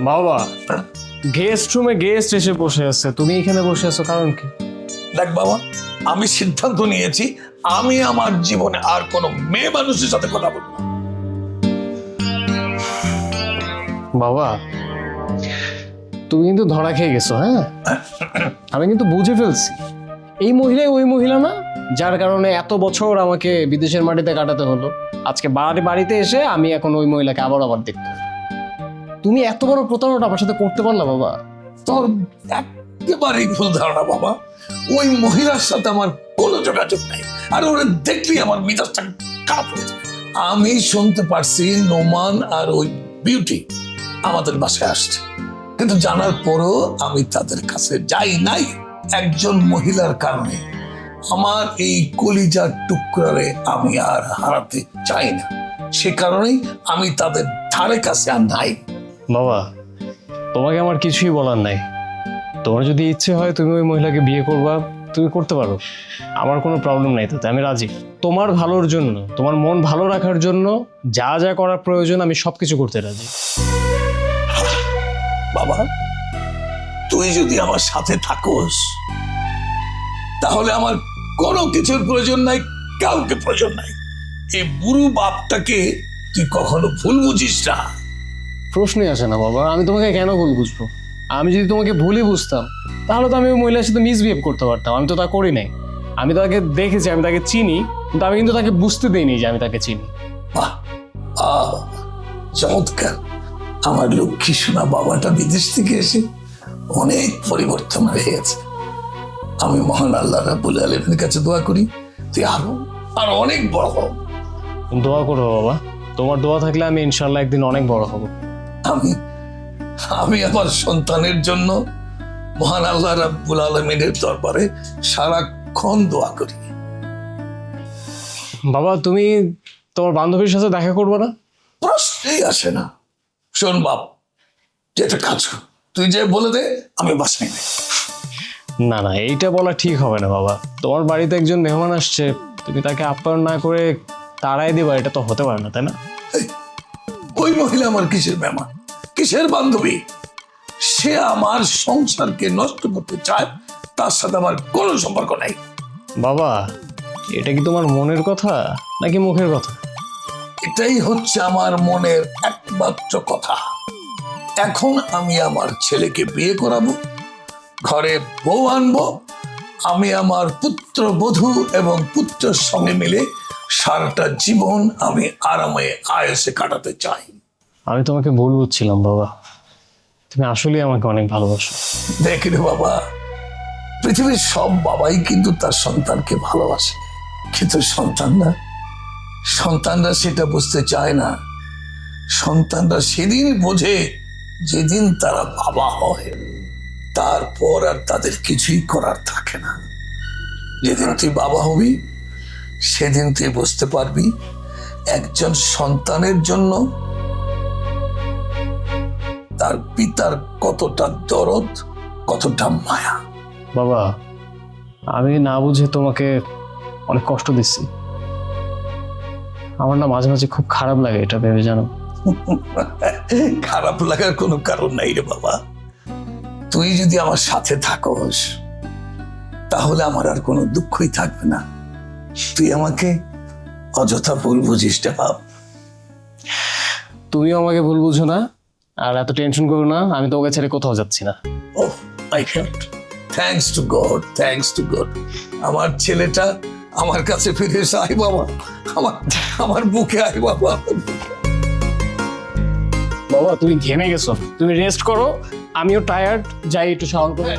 বাবা, গেস্ট রুমে গেস্ট এসে বসে আছে, তুমি এখানে বসে আছো কারণ কি? দেখ বাবা, আমি সিদ্ধান্ত নিয়েছি আমি আমার জীবনে আর কোনো মেয়ে মানুষের সাথে কথা বলবো না। বাবা, তুমি কিন্তু ধরা খেয়ে গেছো। হ্যাঁ, আমি কিন্তু বুঝে ফেলছি এই মহিলাই ওই মহিলা না যার কারণে এত বছর আমাকে বিদেশের মাটিতে কাটাতে হলো। আজকে বাড়িতে এসে আমি এখন ওই মহিলাকে আবার দেখতে। তুমি এত বড় প্রতারণা আমার সাথে করতে পারলা বাবা? তোর একেবারেই ভুল ধারণা বাবা। ওই মহিলার সাথে আমার কোনো যোগাযোগ নাই, আর ওরা দেখলেই আমার মেজাজটা খারাপ হয়ে যায়। আমি শুনতে পারছি নোমান আর ওই বিউটি আমাদের বাসায় আসছে, কিন্তু জানার পরও আমি তাদের কাছে যাই নাই। একজন মহিলার কারণে আমার এই কলিজার টুকরারে আমি আর হারাতে চাই না, সে কারণেই আমি তাদের ধারে কাছে আর নাই। বাবা, তোমাকে আমার কিছুই বলার নাই। তোমার যদি ইচ্ছে হয় তুমি ওই মহিলাকে বিয়ে করবা, তুমি করতে পারো, আমার কোনো প্রবলেম নাই, তাতে আমি রাজি। তোমার ভালোর জন্য, তোমার মন ভালো রাখার জন্য যা যা করার প্রয়োজন আমি সবকিছু করতে রাজি। বাবা, তুই যদি আমার সাথে থাকোস তাহলে আমার কোনো কিছুর প্রয়োজন নাই, কাউকে প্রয়োজন নাই। এই বুড়ো বাপটাকে তুই কখনো ভুল বুঝিস না। প্রশ্নই আসে না বাবা, আমি তোমাকে কেন ভুল বুঝবো? আমি যদি তোমাকে ভুলই বুঝতাম তাহলে তো আমি ওই মহিলার সাথে মিসবিহেভ করতে পারতাম। আমি তো তা করি নাই। আমি তাকে দেখেছি, আমি তাকে চিনি, কিন্তু আমি কিন্তু তাকে বুঝতে দিইনি যে আমি তাকে চিনি। বাহ, চমৎকার। আমার লক্ষ্মী সোনা বাবাটা বিদেশ থেকে এসে অনেক পরিবর্তন হয়ে গেছে। আমি মহান আল্লাহ রাব্বুল আলামিনের কাছে দোয়া করি তুই আরো অনেক বড় হও। দোয়া করো বাবা, তোমার দোয়া থাকলে আমি ইনশাল্লাহ একদিন অনেক বড় হব। আমি আমার সন্তানের জন্য মহান আল্লাহ রাব্বুল আলামিনের দরবারে সারাক্ষণ দোয়া করি। বাবা, তুমি তোমার বান্ধবীর সাথে দেখা করবে না? প্রশ্নই আসে না। শোন বাপ, তুই একটা কাজ কর, তুই যে বলে দে আমি বাসায় নেই। না না, এইটা বলা ঠিক হবে না বাবা। তোমার বাড়িতে একজন মেহমান আসছে, তুমি তাকে আপ্যায়ন না করে তাড়াই দিবা, এটা তো হতে পারে না, তাই না? ওই মহিলা আমার কিসের মেহমান, কিসের বান্ধবী? সে আমার সংসারকে নষ্ট করতে চায়, তার সাথে আমার কোনো সম্পর্ক নাই। বাবা, এটা কি তোমার মনের কথা নাকি মুখের কথা? এটাই হচ্ছে আমার মনের একমাত্র কথা। এখন আমি আমার ছেলেকে বিয়ে করাবো, ঘরে বউ আনবো, আমি আমার পুত্র বধূ এবং পুত্রের সঙ্গে মিলে সারাটা জীবন আমি আরামে আয়েসে কাটাতে চাই। আমি তোমাকে ভুল বুঝছিলাম বাবা, তুমি আসলে আমাকে অনেক ভালোবাসো। দেখ রে বাবা, পৃথিবীর সব বাবাই কিন্তু তার সন্তানকে ভালোবাসে, কিন্তু সন্তানরা সেটা বুঝতে চায় না। সন্তানরা সেদিন বোঝে যেদিন তারা বাবা হয়, তারপর আর তাদের কিছুই করার থাকে না। যেদিন তুই বাবা হবি সেদিন তুই বুঝতে পারবি একজন সন্তানের জন্য তার পিতার কতটা দরদ, কতটা মায়া। বাবা, আমি না বুঝে তোমাকে অনেক কষ্ট দিচ্ছি। আমার না মাঝে মাঝে খুব খারাপ লাগে এটা ভেবে, জানো? খারাপ লাগার কোনো কারণ নাই রে বাবা। তুই যদি আমার সাথে থাকোস তাহলে আমার আর কোনো দুঃখই থাকবে না। তুই আমাকে অযথা ভুল বুঝিস না বাপ। তুমিও আমাকে ভুল বুঝো না, আর এত টেনশন করো না। আমি তোমাকে ছেড়ে কোথাও যাচ্ছি না। Oh my God, thanks to God, thanks to God. আমার ছেলেটা আমার কাছে ফিরে এসে, আয় বাবা, আমার বুকে আয় বাবা। বাবা, তুমি ঘেমে গেছো, তুমি রেস্ট করো। আমিও টায়ার্ড, যাই একটু শাওয়ার করে।